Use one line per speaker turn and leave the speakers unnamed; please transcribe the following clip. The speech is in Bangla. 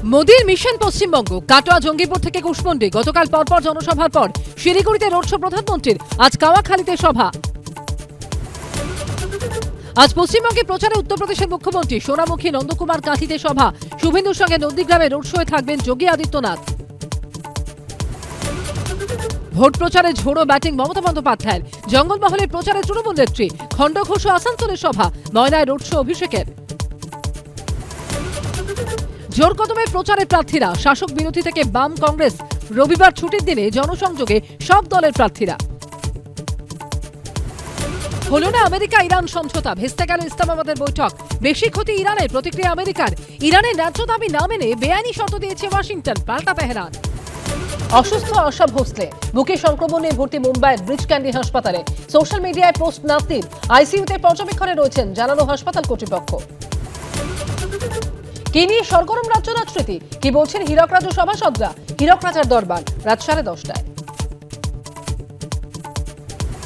মোদির মিশন পশ্চিমবঙ্গ। কাটোয়া জঙ্গিপুর থেকে কুশমন্ডি। গতকাল পরপর জনসভার পর শিলিগুড়িতে রোড শো প্রধানমন্ত্রীর, আজ কাওয়াখালীতে সভা। আজ পশ্চিমবঙ্গে প্রচারে উত্তরপ্রদেশের মুখ্যমন্ত্রী, সোনামুখী নন্দকুমার কাঁথিতে সভা। শুভেন্দুর সঙ্গে নন্দীগ্রামে রোড শোয়ে থাকবেন যোগী আদিত্যনাথ। ভোট প্রচারে ঝোড়ো ব্যাটিং মমতা বন্দ্যোপাধ্যায়ের। জঙ্গলমহলের প্রচারে তৃণমূল নেত্রী। খণ্ডঘোষ ও আসানসোলের সভা। ময়নায় রোড শো অভিষেকের। জোর কদমে প্রচারে প্রার্থীরা। শাসক বিরোধী থেকে বাম কংগ্রেস। রবিবার ছুটির দিনে জনসংযোগে সব দলের প্রার্থীরা। হলো না আমেরিকা ইরান সমঝোতা, ভেস্তে গেল ইসলামাবাদের বৈঠক। বেশি ক্ষতি ইরানের, প্রতিক্রিয়া আমেরিকার। ইরানের ন্যায্য দাবি না মেনে বেআইনি শর্ত দিয়েছে ওয়াশিংটন, পাল্টা তেহরান। অসুস্থ আশা ভোসলে, বুকে সংক্রমণ নিয়ে ভর্তি মুম্বাইয়ের ব্রিজ ক্যান্ডি হাসপাতালে। সোশ্যাল মিডিয়ায় পোস্ট নাতনির। আইসিইউতে পর্যবেক্ষণে রয়েছেন, জানালো হাসপাতাল কর্তৃপক্ষ। কি নিয়ে সরগরম রাজ্য রাজনীতি, কি বলছেন হীরক রাজু সভাসদরা? হীরক রাজার দরবার রাত 10:30টায়।